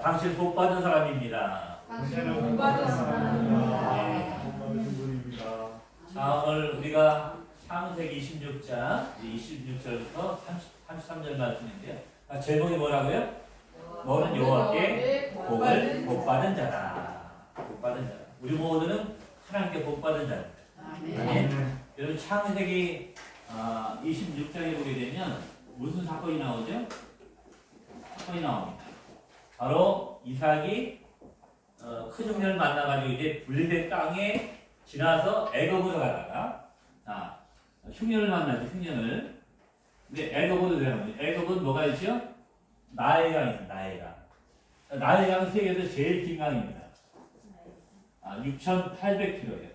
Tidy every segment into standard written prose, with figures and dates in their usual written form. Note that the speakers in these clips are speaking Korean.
당신 복 받은 사람입니다. 당신은 복 받은 사람입니다. 자, 오늘 우리가 창세기 26장 26절부터 33절 말씀인데요. 제목이 뭐라고요? 너는 여호와께 복을 복 받은 자다. 복 받은 자다. 우리 모두는 하나님께 복 받은 자입니다. 아멘. 여러분 창세기 26장에 보게 되면 무슨 사건이 나오죠? 사건이 나옵니다. 바로 이삭이 큰 흉년을 만나가지고 이제 분리된 땅에 지나서 애굽으로 가다가 흉년을 만나죠. 흉년을. 근데 애굽으로 들어가면 애굽은 뭐가 있죠? 나일강이 있습니다. 나일강. 나일강은 세계에서 제일 긴 강입니다. 6,800km예요.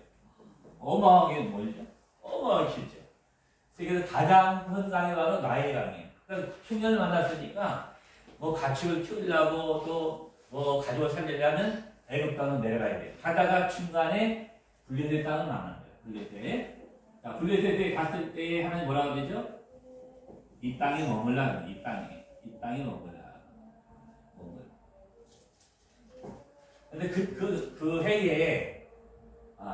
어마어마하게 멀죠? 어마어마하게 길죠. 세계에서 가장 큰 강이 바로 나일강이에요. 그러니까 흉년을 만났으니까 뭐 가축을 키우려고 또 뭐 가지고 살려면 애굽 땅은 내려가야 돼요. 가다가 중간에 블레셋 땅은 망한 거예요. 블레셋. 자, 블레셋에 갔을 때 하나님 뭐라고 그러죠? 이 땅에 머물라. 이 땅에 머물라. 근데 그 해에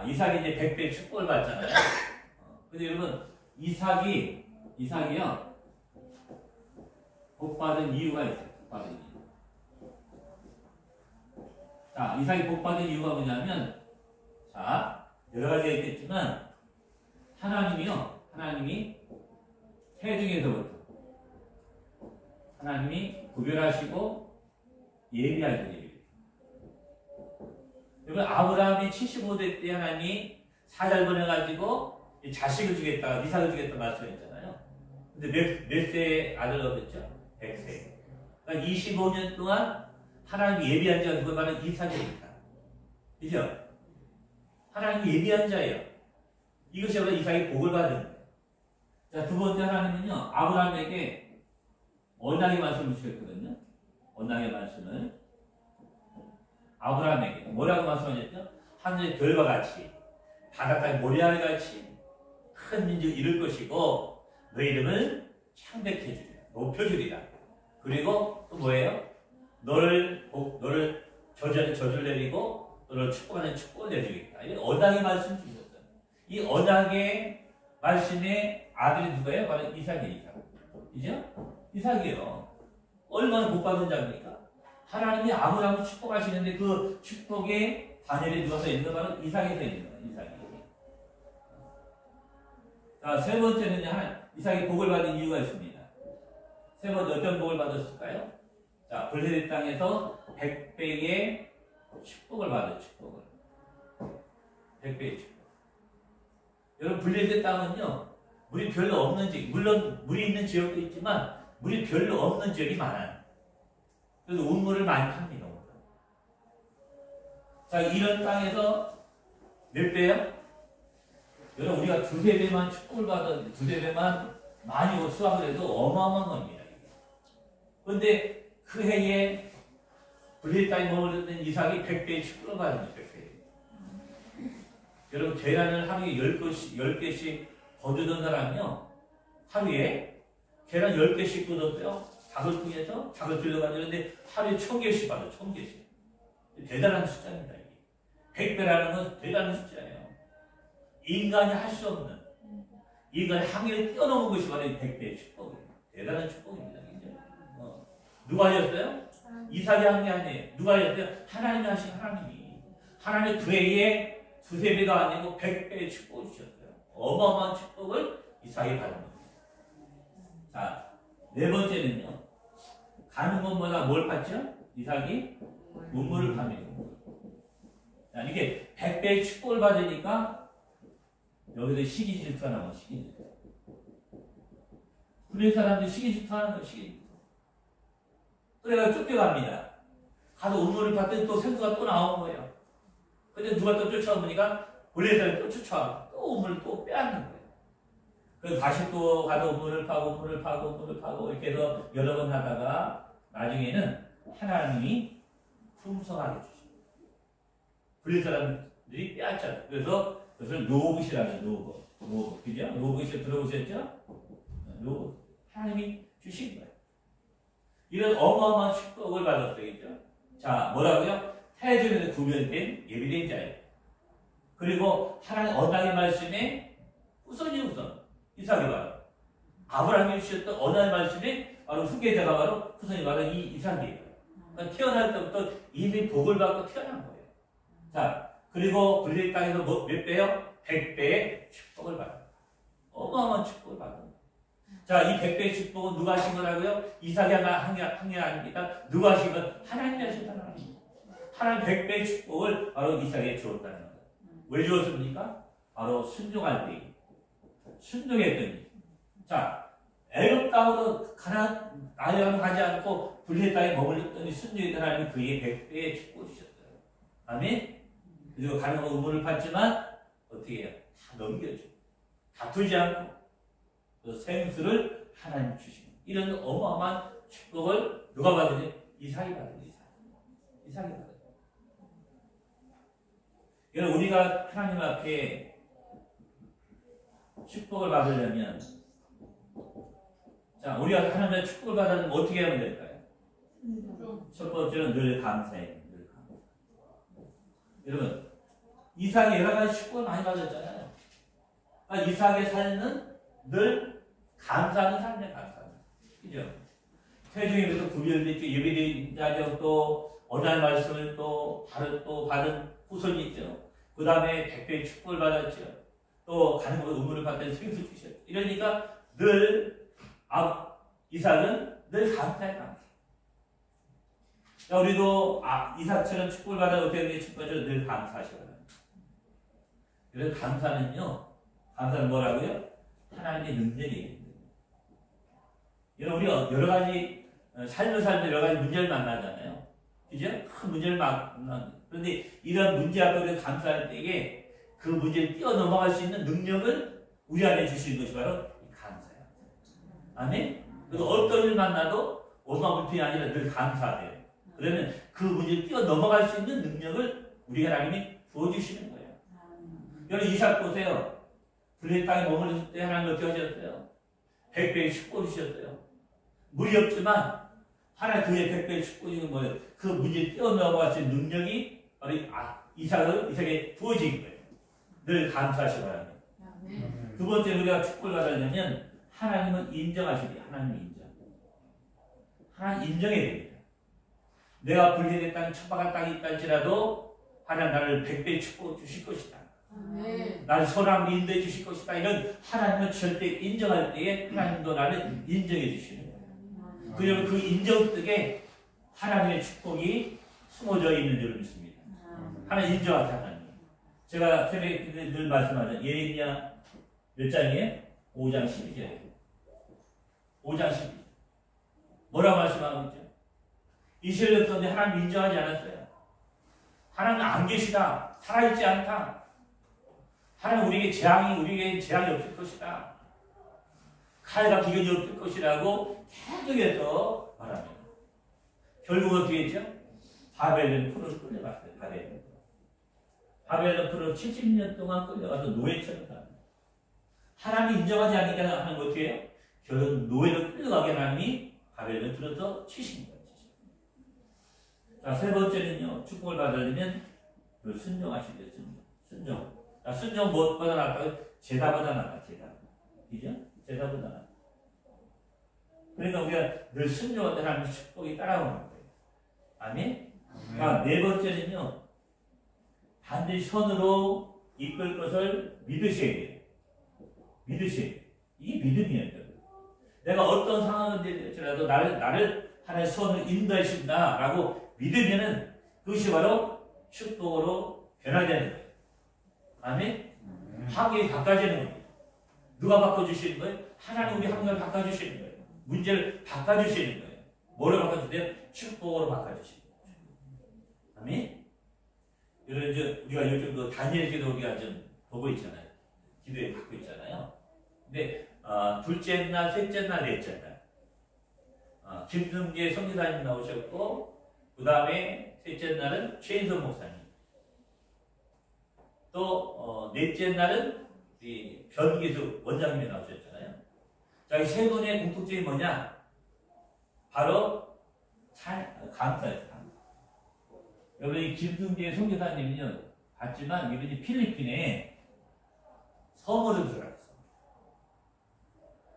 이삭이 이제 100배 축복을 받잖아요. 근데 여러분 이삭이요 복 받은 이유가 있어요. 복 받은 이유. 자, 이삭이 복 받은 이유가 뭐냐면, 자, 여러 가지가 있겠지만, 하나님이 해 중에서부터, 하나님이 구별하시고 예비하시고 예비. 여러분, 아브라함이 75세 때 하나님이 사자를 보내가지고 자식을 주겠다, 이삭을 주겠다 말씀했잖아요. 근데 몇 세 아들 얻었죠? 100세. 그러니까 25년 동안 하나님이 예비한 자가 누가 바로 이삭입니다. 그죠? 하나님이 예비한 자예요. 이것이 바로 이삭이 복을 받은 거예요. 자, 두 번째 하나님은요, 아브라함에게 언약의 말씀을 주셨거든요. 언약의 말씀을. 아브라함에게 뭐라고 말씀하셨죠? 하늘의 별과 같이, 바닷가의 모래알 같이 큰 민족을 이룰 것이고, 너희 이름을 창백해 주리라, 높여주리라. 그리고 또 뭐예요? 너를 저주하는 저주를 내리고 너를 축복하는 축복을 내주겠다. 이 언약의 말씀 주셨어요. 이 언약의 말씀의 아들이 누가요? 바로 이삭이에요. 그죠? 이삭이에요. 얼마나 복받은 자입니까? 하나님이 아브라함을 축복하시는데 그 축복의 반열에 누가 서 있는 거 바로 이삭이 서 있는 거예요. 이삭이. 자, 세 번째는요. 이삭이 복을 받은 이유가 있습니다. 세 번째 어떤 복을 받았을까요? 자, 블레셋 땅에서 100배의 축복을 받아요. 축복을. 100배의 축복. 여러분 블레셋 땅은요. 물이 별로 없는 지역, 물론 물이 있는 지역도 있지만 물이 별로 없는 지역이 많아요. 그래서 운물을 많이 팝니다. 자, 이런 땅에서 몇 배요? 여러분 우리가 두세 배만 축복을 받았는데 두세 배만 많이 수확을 해도 어마어마한 겁니다. 그런데 그 해에 블레셋 땅에 머무르던 이삭이 100배의 축복을 받은 거예요. 100배. 여러분 계란을 하루에 10개씩 거두던 사람이요. 하루에 계란 10개씩 거뒀어요. 닭을 통해서 닭을 들려가지는데 하루에 1000개씩 받아요. 1000개씩. 대단한 숫자입니다. 이게. 100배라는 건 대단한 숫자예요. 인간이 할 수 없는 인간의 한계를 뛰어넘은 것이 바로 100배의 축복이에요. 대단한 축복입니다. 누가 하셨어요? 이삭이 한 게 아니에요. 누가 하셨어요? 하나님이 하신 하나님이. 하나님이 그 해에 두세 배가 아니고 100배의 축복을 주셨어요. 어마어마한 축복을 이삭이 받은 겁니다. 자, 네 번째는요. 가는 것보다 뭘 받죠? 이삭이 문물을 팝니다. 자, 이게 100배의 축복을 받으니까 여기서 시기 질투하는 거, 시기 질투. 그런 사람들이 시기 질투하는 거, 시기 질투. 그래가 쫓겨갑니다. 가서 운물을 봤더니 또 생수가 또 나온 거예요. 근데 누가 또 쫓아오니까 블레셋이 또 쫓아와. 또 운물을 또 빼앗는 거예요. 그래서 다시 또 가서 운물을 파고 이렇게 해서 여러 번 하다가 나중에는 하나님이 풍성하게 주십니다. 블레셋 사람들이 빼앗잖아요. 그래서 그것을 노붓이라는 노붓. 그죠? 노붓이 들어보셨죠? 노붓. 하나님이 주신 거예요. 이런 어마어마한 축복을 받았어요. 자, 뭐라고요? 태중에서 구별된 예비된 자예요. 그리고 하나님 언약의 말씀에 후손 이삭이 바로 아브라함이 주셨던 언약의 말씀에 바로 후계자가 바로 후손이 바로 이 이삭이에요. 그러니까 태어날 때부터 이미 복을 받고 태어난 거예요. 자, 그리고 블레 땅에서 몇 배요? 100배의 축복을 받아요. 어마어마한 축복을 받아요. 자, 이 100배의 축복은 누가 하신 거라고요? 이삭이 한 게 아닙니다. 누가 하신 건 하나님이 하셨다는 말입니다. 하나님 100배의 축복을 바로 이삭에게 주었다는 거예요. 왜 주었습니까? 바로 순종할 때. 순종했더니. 자, 애굽 땅으로 가나안으로 가지 않고 블레 땅에 머물렀더니 순종했던 하나님이 그에게 100배의 축복을 주셨어요. 아멘? 그리고 가는 거 의문을 받지만 어떻게 해요? 다 넘겨줘. 다투지 않고 그 생수를 하나님 주시는 이런 어마어마한 축복을 누가 받으니? 이삭이 받은 이삭이 받은. 여러분 우리가 하나님 앞에 축복을 받으려면 자 우리가 하나님의 축복을 받으려면 어떻게 하면 될까요? 첫 번째는 늘 감사해요. 늘 감사. 여러분 이삭이 여러 가지 축복을 많이 받았잖아요. 그러니까 이삭의 삶은 늘 감사하는 삶이에요. 감사하는. 그죠? 태중에서 구별됐죠. 예배된 자죠. 또 언약의 말씀을 또 받은 후손이 있죠. 그 다음에 100배의 축복을 받았죠. 또 가는 곳에 의무를 받던 생수 주셨죠. 이러니까 늘 이삭은 늘 감사해 감사. 자, 우리도 이삭처럼 축복을 받아 어떻게 되는지 축복을 늘 감사하셔야 합니다. 그래서 감사는 뭐라고요? 하나님의 능력이에요. 우리가 여러 가지 삶을 살면서 여러 가지 문제를 만나잖아요. 그죠? 큰 문제를 그런데 이런 문제 앞에 우리가 감사할 때에 그 문제를 뛰어넘어갈 수 있는 능력을 우리 안에 주시는 것이 바로 감사예요. 아멘? 그래서 어떤 일 만나도 원망불평이 아니라 늘 감사해요. 그러면 그 문제를 뛰어넘어갈 수 있는 능력을 우리 하나님이 부어주시는 거예요. 여러분 이삭 보세요. 블레 땅에 머물렀을 때 하나님 어떻게 하셨어요? 100배의 축복을 주셨어요. 물이 없지만 하나님 그의 100배의 축복이 뭐예요? 그 문제를 뛰어넘어갈 수 있는 능력이 바로 이삭에게 부어진 거예요. 늘 감사하시기 바랍니다. 두 번째 우리가 축복을 받으려면 하나님은 인정하시리. 하나님은 인정. 하나님 인정해야 됩니다. 내가 불리된 땅, 처박한 땅이 있다 할지라도 하나님 나를 100배의 축복을 주실 것이다. 나를 선함으로 인도해 주실 것이다. 이런 하나님은 절대 인정할 때에 하나님도 나를 인정해 주시는 거예요. 그러면 그 인정 속에 하나님의 축복이 숨어져 있는 줄 믿습니다. 하나님 인정하세요. 하나님. 제가 새벽에 늘 말씀하죠. 예레미야 몇 장이에요? 5장 12절이에요. 5장 12절. 뭐라고 말씀하고 있죠? 이스라엘 백성들이 하나님 인정하지 않았어요. 하나님 안 계시다. 살아있지 않다. 하나님 우리에게 재앙이 없을 것이다. 칼과 기근이 없을 것이라고 계속해서 말합니다. 결국 어떻게 했죠? 바벨론 풀을 끌려갔어요. 바벨론 풀을 70년 동안 끌려가서 노예처럼 갑니다. 하나님이 인정하지 않으니까 하는 거 어떻게 해요? 결국 노예로 끌려가게 하나님이 바벨론 풀어서 치신 거예요. 자, 세 번째는요. 축복을 받으려면 순종하시죠. 순종. 자, 순종 무엇보다 낫다고? 제다보다 낫다. 제다. 그죠? 제다보다 낫다. 그러니까 우리가 늘 순종할 때 하나님 축복이 따라오는 거예요. 아멘? 자, 네 번째는요. 반드시 선으로 이끌 것을 믿으셔야 돼요. 믿으셔야 돼요. 이게 믿음이에요. 내가 어떤 상황을 될지라도 나를 하나의 선으로 인도해 주신다라고 믿으면은 그것이 바로 축복으로 변화되는 거예요. 아멘? 환경이 바꿔지는 겁니다. 누가 바꿔주시는 거예요? 하나님 우리 환경을 바꿔주시는 거예요. 문제를 바꿔주시는 거예요. 뭐를 바꿔주세요? 축복으로 바꿔주시는 거예요. 아멘? 우리가 요즘 다니엘 기도 우리가 좀 보고 있잖아요. 기도에 받고 있잖아요. 근데 둘째 날, 셋째 날, 넷째 날 김승재 성지사님 나오셨고 그 다음에 셋째 날은 최인선 목사님 또 넷째 날은 변기수 원장님이 나오셨잖아요. 자, 이 세 분의 공통점이 뭐냐? 바로 감사예요. 여러분 이 김승재 선교사님은요 봤지만 이분이 필리핀에 섬으로 들어갔어.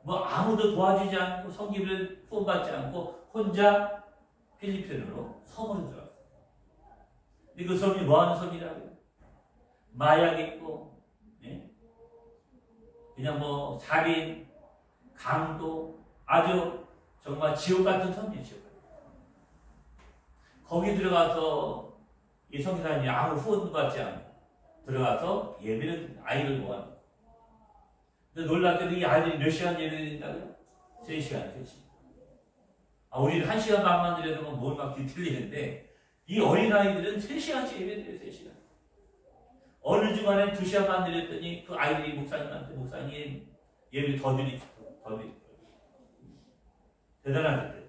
뭐 아무도 도와주지 않고 성기를 후원받지 않고 혼자 필리핀으로 섬으로 들어갔어. 근데 그 섬이 뭐하는 섬이라고요? 마약 있고, 예? 그냥 뭐 살인, 강도, 아주 정말 지옥 같은 섬이에요. 지옥 같은. 거기 들어가서 이 선교사님이 아무 후원도 받지 않고 들어가서 예배를 아이를 모아요. 근데 놀랍게도 이 아이들이 몇 시간 예배를 드린다고요? 3시간, 3시간. 아, 우리는 1시간 반만 드려도 뭘 막 뒤틀리는데 이 어린아이들은 3시간씩 예배드려요. 3시간. 어느 주간에 2시간 반 드렸더니 그 아이들이 목사님한테 목사님 예배 더 드리죠. 대단하겠대요.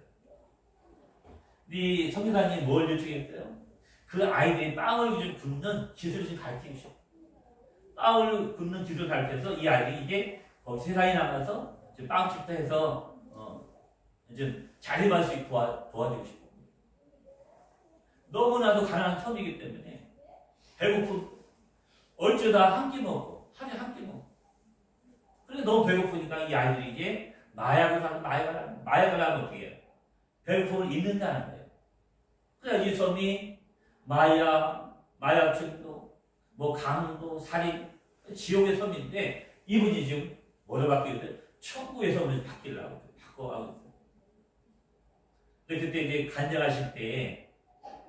이 선교사님이 뭘 요청했어요? 그 아이들이 빵을 좀 굽는 기술을 좀 가르치고 싶어요. 빵을 굽는 기술을 가르쳐서 이 아이들이 이제 거기 세상에 나가서 빵집도 해서 이제 자립할 수 있고 도와주고 싶어요. 너무나도 가난한 섬이기 때문에 배고픔 어쩌다 한 끼 먹고 하루에 한 끼 먹고 그런데 너무 배고프니까 이 아이들이 이제 마약을 하면 어떻게 해요? 배고픔을 잊는다는 거예요. 그래서 이 섬이 마약 중독, 뭐 강도, 살인, 지옥의 섬인데 이분이 지금 뭐를 바뀌게 돼요? 천국의 섬을 바뀌려고 바꿔가고 있어요. 근데 그때 이제 간증하실 때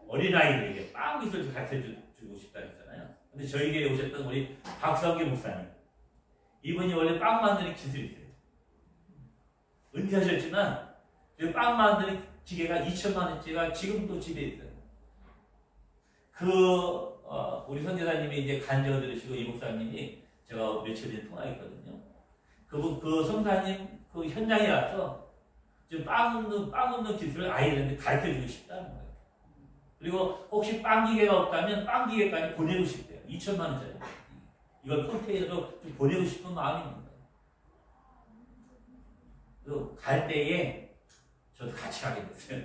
어린아이들에게 빵 기술을 가르쳐주고 싶다 했잖아요. 근데 저에게 오셨던 우리 박성기 목사님, 이분이 원래 빵 만드는 기술이 있어요. 은퇴하셨지만 그 빵 만드는 기계가 2천만 원짜리가 지금도 집에 있어요. 우리 선교사님이 이제 간증을 들으시고 이 목사님이 제가 며칠 전에 통화했거든요. 그 성사님 그 현장에 와서 지금 빵 굽는 기술을 아이들한테 가르쳐주고 싶다는 거예요. 그리고 혹시 빵 기계가 없다면 빵 기계까지 보내고 싶대요. 2천만 원짜리. 이걸 컨테이너로 좀 보내고 싶은 마음이 있는 거예요. 그래서 갈 때에 저도 같이 가게 됐어요.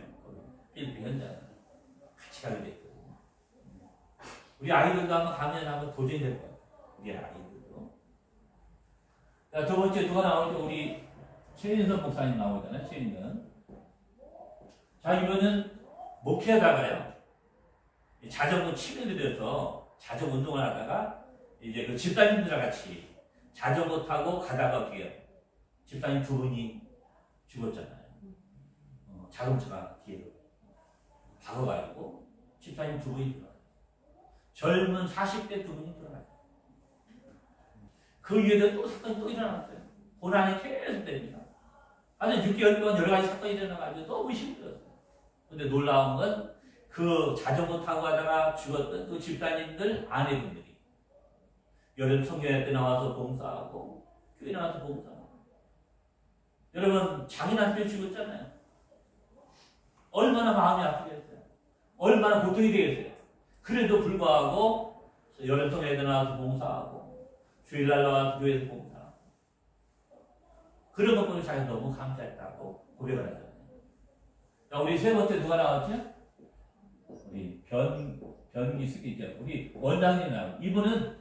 필리핀 현장에 같이 가게 됐거든요. 우리 아이들도 한번 도전이 될 거예요. 우리 아이들도. 자, 두 번째 누가 나올 때 우리 최인선 목사님 나오잖아요. 최인선. 자, 이번은 목회하다가요. 자전거 치료를 들여서 자전거 운동을 하다가 이제 그 집사님들과 같이 자전거 타고 가다가 어떻게 해요? 집사님 2분이 죽었잖아요. 자동차가 뒤에서 박아가지고 집사님 2분이 들어가요. 젊은 40대 2분이 들어가요. 그 위에도 또 사건이 또 일어났어요. 고난이 계속 됩니다. 아니 6개월 동안 여러 가지 사건이 일어나가지고 너무 힘들었어요. 근데 놀라운 건 그 자전거 타고 가다가 죽었던 그 집사님들 아내분들이 여름 성경회 때 나와서 봉사하고 교회 나와서 봉사하고 여러분 자기 남편이 죽었잖아요. 얼마나 마음이 아프겠어요. 얼마나 고통이 되겠어요. 그래도 불구하고 여름 성경회 때 나와서 봉사하고 주일날 나와서 교회에서 봉사하고 그런 것 보면 자기가 너무 감사했다고 고백을 하잖아요. 자, 우리 세 번째 누가 나왔죠? 우리 변기숙이죠. 우리 원장님 나오고 이분은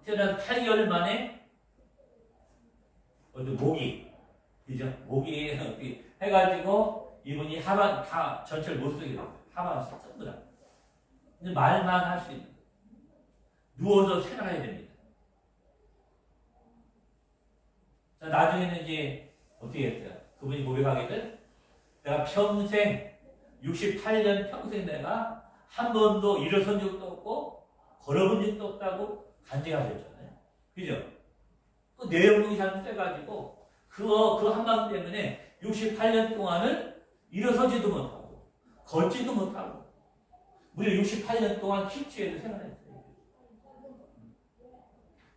태어나서 8개월 만에 모기 그죠? 모기 해가지고 이분이 하반 다 전체를 못 쓰게 됐어요. 하반 전부 다. 근데 말만 할 수 있는 누워서 생활해야 됩니다. 자, 나중에는 이제 어떻게 했어요? 그분이 고백하기를 내가 평생 68년 평생 내가 한 번도 일어선 적도 없고 걸어본 적도 없다고 간증하셨잖아요. 그죠? 그 내용이 잘못돼가지고 그 한방 때문에 68년 동안을 일어서지도 못하고 걷지도 못하고 무려 68년 동안 휠체어에서 생활했어요.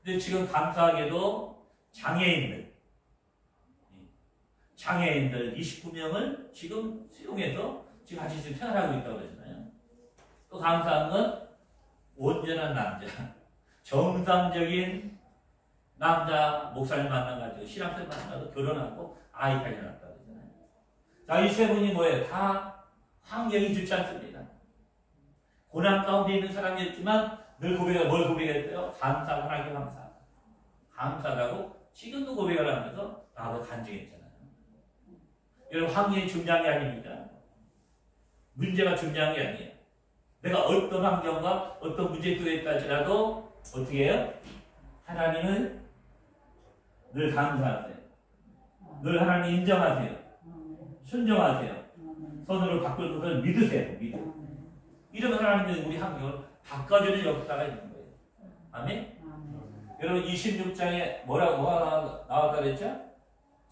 근데 지금 감사하게도 장애인들 29명을 지금 수용해서 지금 같이 지금 생활하고 있다고 그러잖아요. 또 감사한 건 온전한 남자, 정상적인 남자 목사님 만나가지고 신학생 만나서 결혼하고 아이까지 낳았다고 그러잖아요. 자, 이 세 분이 뭐예요? 다 환경이 좋지 않습니다. 고난 가운데 있는 사람이었지만 늘 뭘 고백했어요? 감사하고 하나님께 감사하다. 감사하다고 지금도 고백을 하면서 나도 간증했잖아요. 여러분 환경이 중요한 게 아닙니다. 문제가 중요한 게 아니에요. 내가 어떤 환경과 어떤 문제 속에 있다지라도 어떻게 해요? 하나님을 늘 감사하세요. 늘 하나님 인정하세요. 순종하세요. 손으로 바꿀 것을 믿으세요. 이러면 하나님은 우리 환경을 바꿔주는 역사가 있는 거예요. 아멘? 여러분 26장에 뭐가 나왔다 그랬죠?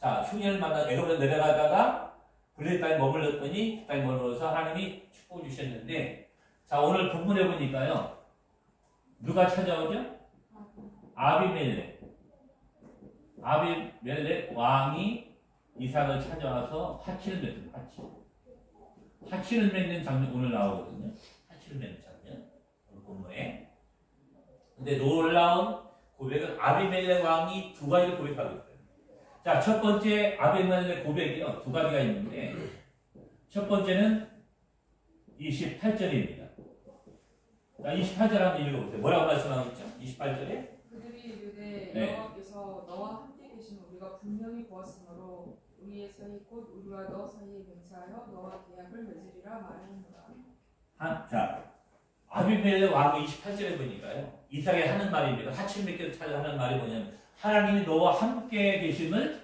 자, 흉년을 만나 애굽으로 내려가다가 블레 땅에 머물렀더니 그 땅에 머물러서 하나님이 축복을 주셨는데, 자, 오늘 본문에 보니까요, 누가 찾아오죠? 아비멜렉 왕이 이삭을 찾아와서 화친을 맺는 화친을 맺는 장면 오늘 나오거든요. 화친을 맺는 장면 오늘 본문에. 근데 놀라운 고백은 아비멜렉 왕이 두 가지를 고백하고 있어요. 자, 첫 번째 아비멜렉 고백이요, 두 가지가 있는데, 첫 번째는 28절입니다. 자, 28절 한번 읽어보세요. 뭐라고 말씀하고 있죠? 28절에 그들이 이르되 네. 여호와께서 너와 함께 계신 우리가 분명히 보았으므로 우리의 사이 곧 우리와 너 사이에 맹세하여 너와 계약을 맺으리라 말하는도다. 자, 아비멜렉 왕이 28절에 보니까요, 이삭이 하는 말입니다. 화친 맺기를 찾아 하는 말이 뭐냐면, 하나님이 너와 함께 계심을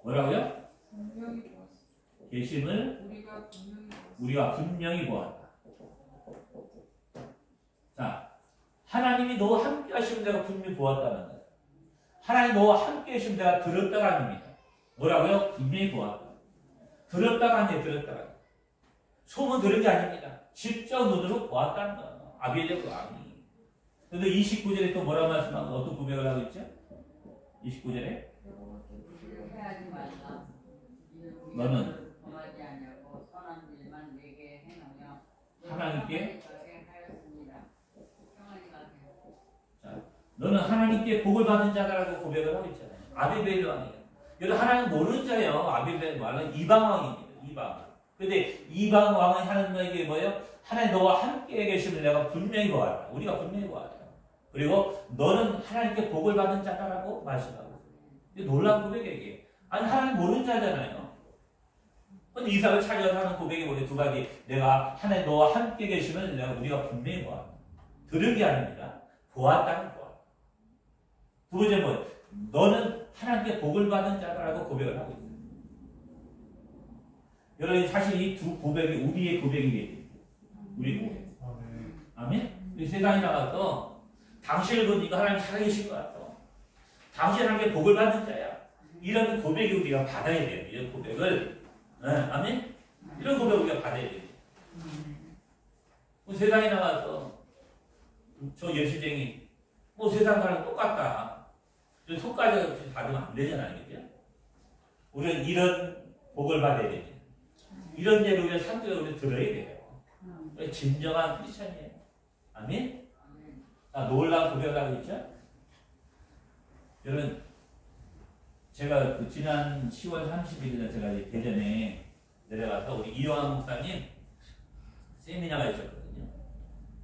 뭐라고요? 분명히 보았으므로 계심을 우리가 분명히 보았다. 자, 하나님이 너와 함께 하시면 내가 분명히 보았다는 거예요. 하나님 너와 함께 하시면 내가 들었다가 아닙니다. 뭐라고요? 분명히 보았다. 들었다가 아니에요. 들었다가. 소문 들은 게 아닙니다. 직접 눈으로 보았다는 거예요. 아비멜렉 왕이. 그런데 29절에 또 뭐라고 말씀하고 어떤 고백을 하고 있죠? 29절에 해하지 말라. 너는 범하지 아니하고 선한 일만 내게 행하며 하나님께 하였습니다. 평안히 가세요. 자, 너는 하나님께 복을 받은 자다라고 고백을 하고 있잖아요. 아비멜렉 왕이에요. 여러분 하나님 모르는 자예요. 아비멜렉 왕은 이방 왕입니다. 이방. 근데 이방 왕은 하나님에게 뭐예요? 하나님 너와 함께 계심을 내가 분명히 보았다. 우리가 분명히 보았다. 그리고 너는 하나님께 복을 받은 자다라고 말씀하고 있어요. 놀라운 고백이에요. 아니 하나님 모르는 자잖아요. 근데 이삭을 찾아서 하는 고백이 뭐예요? 두 가지. 내가 하나님 너와 함께 계심을 우리가 분명히 보았다. 들은 게 아닙니다. 보았다는 거야. 두 번째 뭐예요? 너는 하나님께 복을 받은 자다라고 고백을 하고 있어요. 여러분 사실 이 두 고백이 우리의 고백이겠죠. 우리 고백. 아멘? 우리 세상에 나가서 당신을 보니까 하나님 살아계신 것 같아. 당신 하나님께 복을 받은 자야. 이런 고백이 우리가 받아야 돼요. 이런 고백을. 네, 아멘? 이런 고백을 우리가 받아야 돼요. 세상에 나가서 저 예수쟁이 뭐 세상 사람 똑같다. 속까지 받으면 안 되잖아요. 그죠? 우리는 이런 복을 받아야 돼요. 이런 예를 우리가 상대로 우리 들어야 돼요. 진정한 크리스천이에요. 아멘? 놀라운 고백을 하고 있죠? 여러분, 제가 지난 10월 31일에 제가 대전에 내려가서 우리 이영환 목사님 세미나가 있었거든요.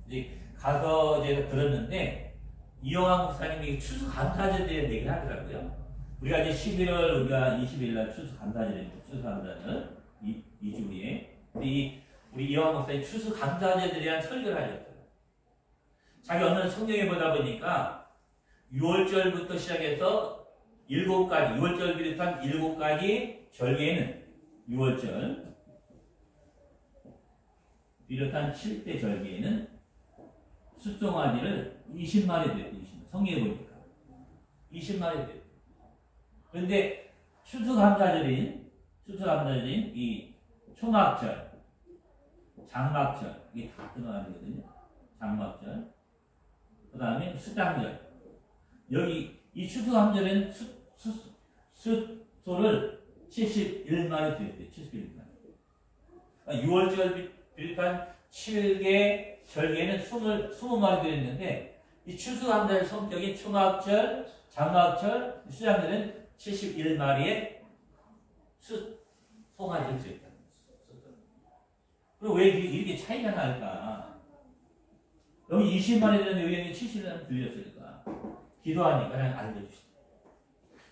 이제 가서 제가 들었는데, 이영환 목사님이 추수 감사절에 대한 얘기를 하더라고요. 우리가 이제 11월 우리가 20일 날 추수 감사절입니다. 추수 감사절 2주 후에. 우리 이영환 목사님 추수 감사절에 대한 설교를 하셨어요. 자기 어느 성경에 보다 보니까 6월절부터 시작해서 7가지, 6월절 비롯한 7가지 절기에는 6월절 비롯한 7대 절기에는 숫송아지를 20마리 드렸대요. 성경에 보니까 20마리 드렸대요. 그런데 추수감사절인 이 초막절, 장막절, 이게 다 들어가거든요. 장막절, 그 다음에 수장절. 여기 이 추수감사절은 숫소를 71마리 드렸대요. 71마리. 그러니까 6월절 비롯한 7개 절기에는 20마리 드렸는데, 이 추수감사절 성격인 초막절, 장막절, 수장절은 71마리의 송아지를 드렸다는 거예요. 그리고 왜 이렇게 차이가 날까? 여기 20만에 대한 의견이 70만 들렸으니까 기도하니까 그냥 알려주시다.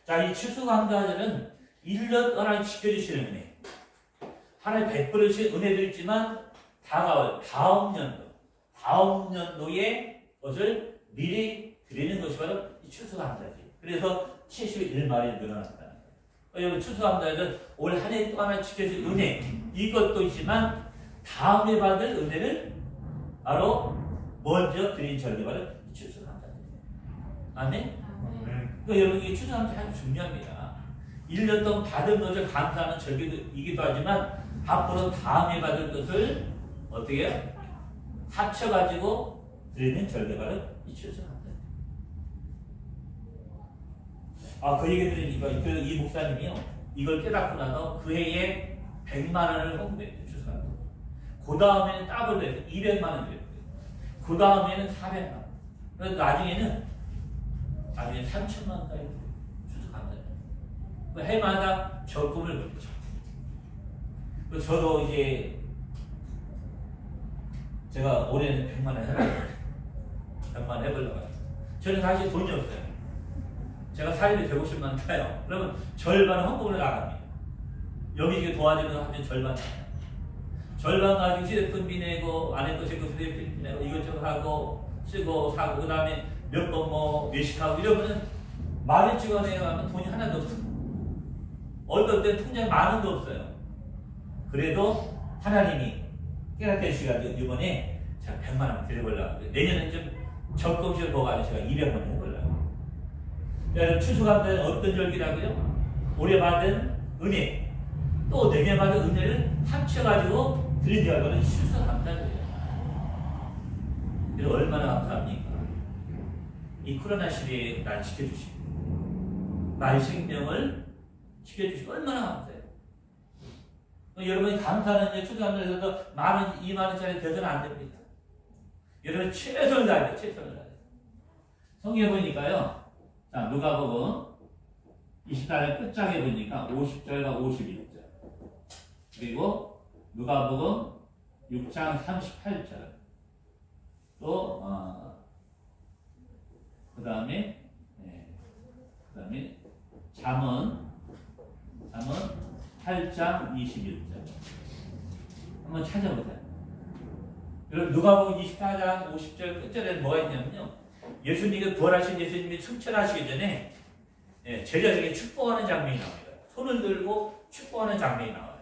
자, 이 추수감사절은 1년 동안 지켜주시는 은혜. 하나님 베풀으신 은혜도 있지만 다가올 다음 연도의 것을 미리 드리는 것이 바로 이 추수감사지. 그래서 71마리 늘어났다. 여러분 추수감사절은 올 한 해 동안 지켜준 은혜 이것도 있지만 다음에 받을 은혜를 바로 먼저 드린 절기 바로 추수감사절이에요. 아멘? 그러니까 여러분 이 추수감사 아주 중요합니다. 1년 동안 받은 것을 감사하는 절기이기도 하지만 앞으로 다음에 받을 것을 어떻게 해요? 합쳐가지고 드리는 절기 바로 이 추수감사. 그 얘기 들으니까 이 목사님이요 이걸 깨닫고 나서 그 해에 100만 원을 헌금했대요. 추수감사. 그 다음에는 더블로 해서 200만 원 드렸대요. 그 다음에는 400만 원. 그래서 나중에 3천만 원까지 추수감사. 해마다 적금을 걸죠. 그래서 저도 이제 제가 올해는 100만 원 해보려고 100만 원 해보려고 해요. 저는 사실 돈이 없어요. 제가 살림이 150만 원 타요. 그러면 절반은 헌금으로 나갑니다. 여기 도와주는 거 하면 절반 나가요. 절반 가지고 휴대폰비 내고 안에 거 제거 휴대폰비 내고 이것저것 하고 쓰고 사고 그 다음에 몇 번 외식하고 이러면은 말을 찍어내야 하면 돈이 하나도 없어요. 어떨 때 통장에 만 원도 없어요. 그래도 하나님이 깨닫게 해주시가 이번에 제가 100만 원 드려보려고 그래요. 내년엔 좀 적금식을 보고 제가 200만 원 해보려고. 여러분 추수감사는 어떤 절기라고요? 올해 받은 은혜 또 내년 받은 은혜를 합쳐가지고 드린 결과는 추수감사절이에요. 그래서 얼마나 감사합니까? 이 코로나 시대에 날 지켜주시고 나의 생명을 지켜주시고 얼마나 감사해요. 여러분이 감사하는 추수감사에서도 만 원, 2만 원짜리 돼서는 안 됩니다. 여러분 최선을 다해요. 최선을 다해요. 성경에 보니까요. 자, 누가복음 24장 끝장에 보니까 50절과 51절 그리고 누가복음 6장 38절 또 그 다음에 잠언 8장 21절 한번 찾아보세요. 여러분 누가복음 24장 50절 끝절에 뭐가 있냐면요. 예수님이 부활하신 예수님이 승천하시기 전에 제자에게 축복하는 장면이 나옵니다. 손을 들고 축복하는 장면이 나와요.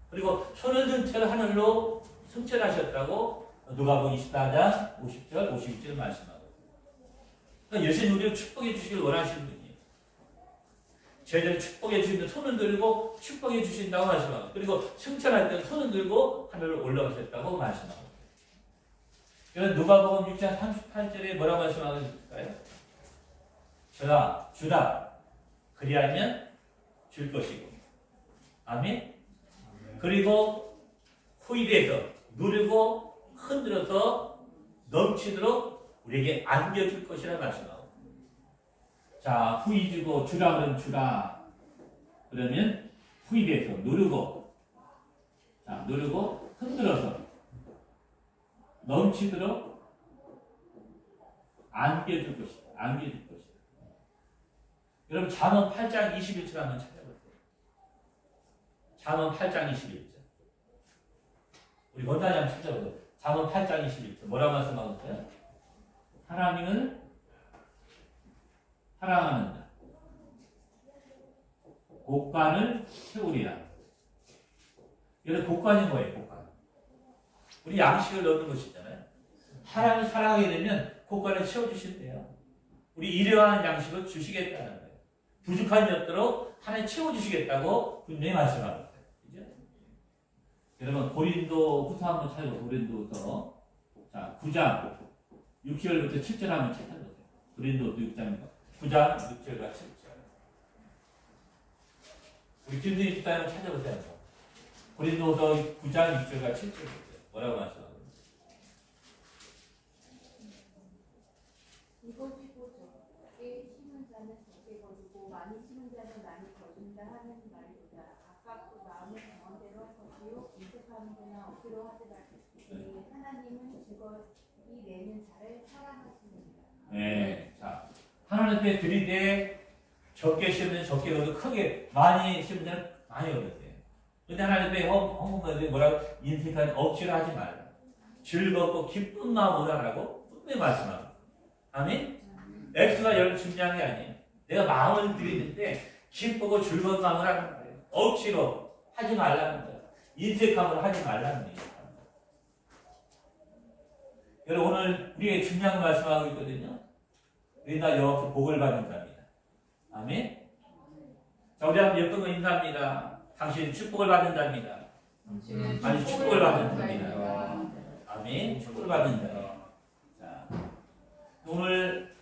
그리고 손을 든 채로 하늘로 승천하셨다고 누가복음 24장 50절 51절 말씀하고 그러니까 예수님 우리를 축복해 주시길 원하시는 분이에요. 제자를 축복해 주시면 손을 들고 축복해 주신다고 말씀하고 그리고 승천할 때 손을 들고 하늘로 올라가셨다고 말씀하고 그래서 누가복음 6장 38절에 뭐라고 말씀하고 있을까요? 주라 그리하면 줄 것이고 아멘? 그리고 후일에서 누르고 흔들어서 넘치도록 우리에게 안겨줄 것이라 말씀하고 자 후이 주고 주라 그러면 주라 그러면 후일에서 누르고 흔들어서 넘치도록 안겨줄 것이다. 안겨줄 것이다. 여러분 잠언 8장 21절 한번 찾아보세요. 잠언 8장 21절. 우리 원단이 한번 찾아보세요. 잠언 8장 21절. 뭐라고 말씀하고 있어요? 하나님을 사랑하는 자. 곡간을 채우리라. 여러분 곡간이 뭐예요? 곡간. 우리 양식을 넣는 것이잖아요. 하나님을 사랑하게 되면 곡간을 채워주신대요. 우리 일용하는 양식을 주시겠다는 거예요. 부족함이 없도록 하나님 채워주시겠다고 분명히 말씀하고 있어요. 그죠? 여러분 고린도 후서 한번 찾아보세요. 고린도서 자 9장 6절부터 7절 한번 찾아보세요. 고린도 6장 9장 6절과 7절 우리 김수희 집사님 찾아보세요. 고린도서 9장 6절과 7절 뭐라고 말씀하고 이것이 곧 적게 심은 자는 적게 거두고 많이 심은 자는 많이 거둔다 하는 말이다. 각각 마음의 정원대로 할 것이요 인색하는구나 억지로 하지 말지. 하나님은 이 내는 자를 사랑하시느니라. 네. 자, 하나님 앞에 드릴 때 적게 심으면 적게 얻고 크게 많이 심으면 많이 얻으세요. 근데 하나님 앞에 헌금하는데 뭐라고 인생까지 억지로 하지 말라. 즐겁고 기쁜 마음으로 하라고 분명히 말씀하고. 아멘? 액수가 열 중요한 게 아니에요. 내가 마음을 드리는데 기쁘고 즐거운 마음을 하는 거예요. 억지로 하지 말라는 거예요. 인색함으로 하지 말라는 거예요. 여러분 오늘 우리에게 중요한 말씀하고 있거든요. 우리나 여호와께 복을 받는 자입니다. 아멘? 자, 우리 한번 예쁜 거 인사합니다. 당신은 축복을 받는 자입니다. 아니 축복을 받는 자입니다. 아멘. 축복을 받는 자예요. 자, 오늘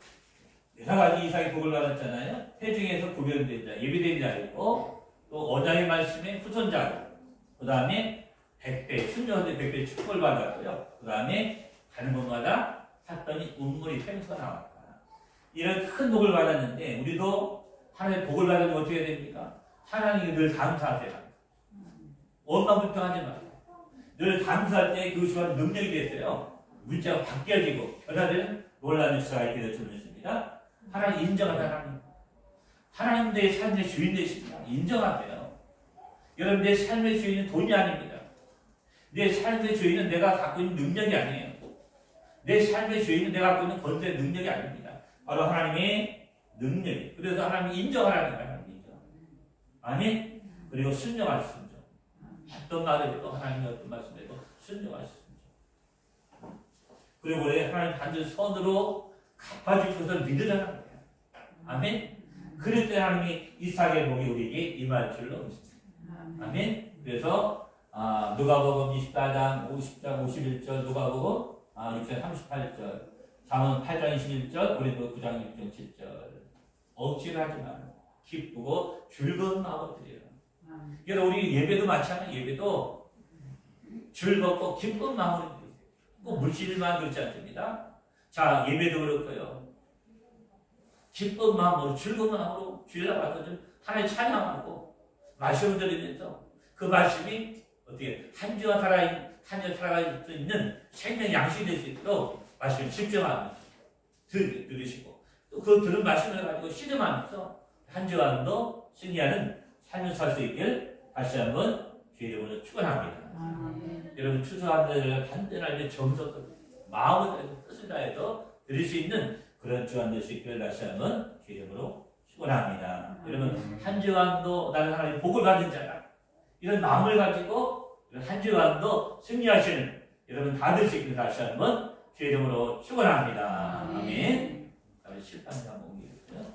여러 가지 이상의 복을 받았잖아요. 회중에서 구별된 자, 예비된 자이고 또 언약의 말씀의 후손자고 그 다음에 100배, 순종한테 100배 축복을 받았고요. 그 다음에 가는 곳마다 샀더니 운물이 샘솟아 나왔다. 이런 큰 복을 받았는데 우리도 하나님의 복을 받으면 어떻게 해야 됩니까? 하나님께 늘 감사하세요. 원망 불평하지 말고 늘 감사할 때 그것이 바로 능력이 됐어요. 문자가 바뀌어지고 변화되는 놀라운 역사가 있게 되어졌습니다. 하나님 인정하다. 하나님 내 삶의 주인 되십니다. 인정하세요. 여러분 내 삶의 주인은 돈이 아닙니다. 내 삶의 주인은 내가 갖고 있는 능력이 아니에요. 내 삶의 주인은 내가 갖고 있는 권세의 능력이 아닙니다. 바로 하나님의 능력이. 그래서 하나님이 인정하라는 거예요. 하나님 인정. 아멘. 그리고 순종할 순종. 어떤 말에도 하나님의 어떤 말씀에도 순종할 순종. 그리고 우리 하나님 단지 선으로 갚아줄 것을 믿으라는 거예요. 아멘. 그럴 때 하나님이 이삭의 복이 우리에게 임할 줄로 믿습니다. 아멘. 그래서 누가복음 24장 50장 51절 누가복음 6장 38절 잠언 8장 21절 고린도 9장 6장 7절 억지로 하지 말고 기쁘고 즐거운 마음으로 드려요. 여러분 우리 예배도 마찬가지 예배도 즐겁고 기쁜 마음으로 드리세요. 꼭 물질만 그렇지 않습니다. 자 예배도 그렇고요. 기쁜 마음으로 즐거운 마음으로 주일 앞에서 좀 하나님 찬양하고 말씀을 들으면서 그 말씀이 어떻게 한 주가 살아갈 수 있는 생명 양식이 될 수 있도록 말씀을 집중하면서 들으시고 또 그 들은 말씀을 가지고 실험하면서 한 주간도 승리하는 삶을 살 수 있길 다시 한번 주의 이름으로 축원합니다. 여러분 추수한 자를 간절하게 정성껏 마음을 다해서 뜻을 다해서 드릴 수 있는 그런 주간 될 수 있기를 다시 한번 주의 이름으로 축원합니다. 여러분 한 주간도 나는 하나님 복을 받은 자다. 이런 마음을 가지고 한 주간도 승리하시는 여러분 다 될 수 있기를 다시 한번 주의 이름으로 축원합니다. 아멘. 우리 실판을 한번 옮기겠어요.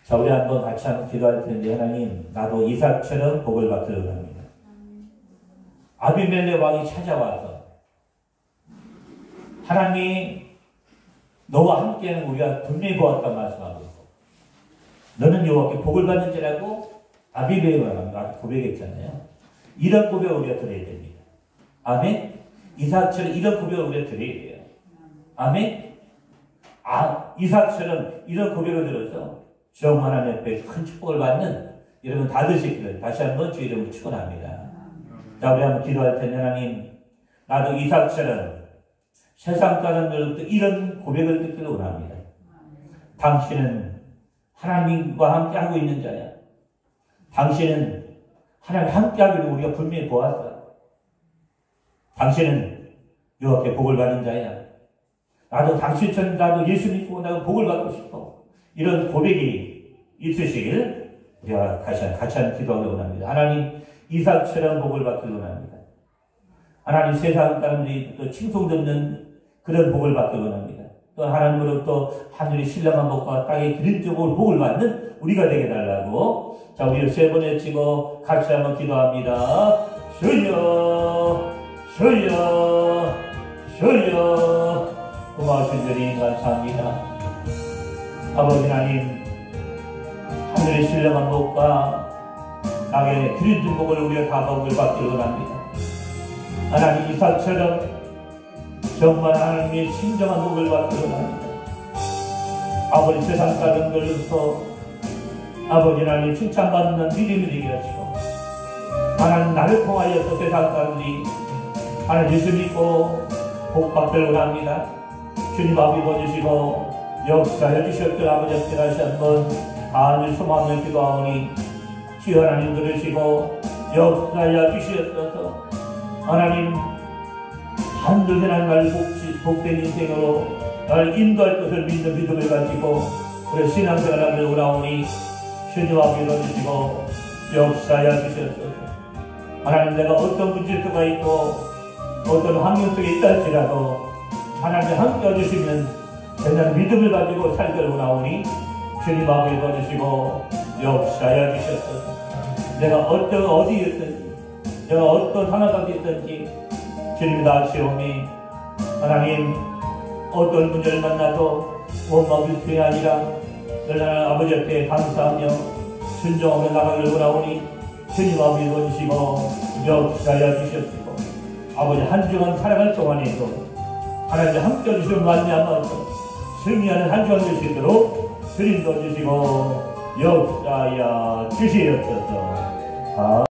자, 우리 한번 같이 한번 기도할 텐데 하나님 나도 이삭처럼 복을 받으려고 합니다. 아비멜렉 왕이 찾아와서 하나님 너와 함께하는 우리가 분명히 보았단 말씀하고 있고 너는 여호와께 복을 받는 자라고 아비멜렉 왕이 고백했잖아요. 이런 고백을 우리가 드려야 됩니다. 아멘. 이삭처럼 이런 고백을 우리가 드려야 돼요. 아멘. 이삭처럼 이런 고백을 들어서 정 하나님 앞에 큰 축복을 받는 여러분 다 되시기를 다시 한번 주의 이름으로 축원합니다. 자, 우리 한번 기도할 텐데 하나님 나도 이삭처럼 세상 사람들로부터 이런 고백을 듣기를 원합니다. 당신은 하나님과 함께 하고 있는 자야. 당신은 하나님 함께 하기를 우리가 분명히 보았어. 당신은 여호와께 복을 받는 자야. 나도 당신처럼 나도 예수 믿고 나도 복을 받고 싶어. 이런 고백이 있으시길 우리가 같이 한번 기도하기 원합니다. 하나님 이삭처럼 복을 받기를 원합니다. 하나님 세상 사람들이 또 칭송 듣는 그런 복을 받기를 원합니다. 또 하나님으로부터 하늘의 신령한 복과 땅의 기름적으로 복을 받는 우리가 되게 달라고. 자, 우리 세 번 외치고 같이 한번 기도합니다. 주여 주여 주여. 고마우신 주님 감사합니다. 아버지 하나님 하늘의 신령한 복과 땅의 기름진 복을 우리가 다 복을 받기를 원합니다. 하나님 이삭처럼 정말 하나님의 진정한 복을 드러납니다. 아버지 세상 사람들로부터 아버지 하나님 칭찬받는 믿음이 되게 하시고 하나님 나를 통하여서 세상 사람들이 하나님 예수 믿고 복받기를 원합니다. 주님 앞에 보내시고 역사해 주셨던 아버지께 다시 한번 간절히 소망을 기도하오니 주여 하나님 들으시고 역사해 주시옵소서. 하나님 한둘 날 복된 인생으로 나를 인도할 것을 믿는 믿음을 가지고 우리 신앙생활을 오라오니 주님 앞에 넣어주시고 역사해 주시옵소서. 하나님 내가 어떤 문제가 있고 어떤 환경 속에 있다 할지라도 하나님이 함께 해주시면 대단한 믿음을 가지고 살기를 원하오니 주님 앞에 넣어주시고 역사해 주시옵소서. 내가 어디에 있든지 내가 어떤 상황 가운데 있든지 주님이 다 아시오니 하나님 어떤 문제를 만나도 원망이 그게 아니라 늘 아버지 앞에 감사하며 순종하며 나가기를 원하오니 주님 앞에 넣으시고 역사해 주시옵시고 아버지 한 주간 살아갈 동안에도 하나님 함께 해주시면 말미암아서 승리하는 한 주간 될 수 있도록 주님 넣어주시고 역사해 주시옵소서.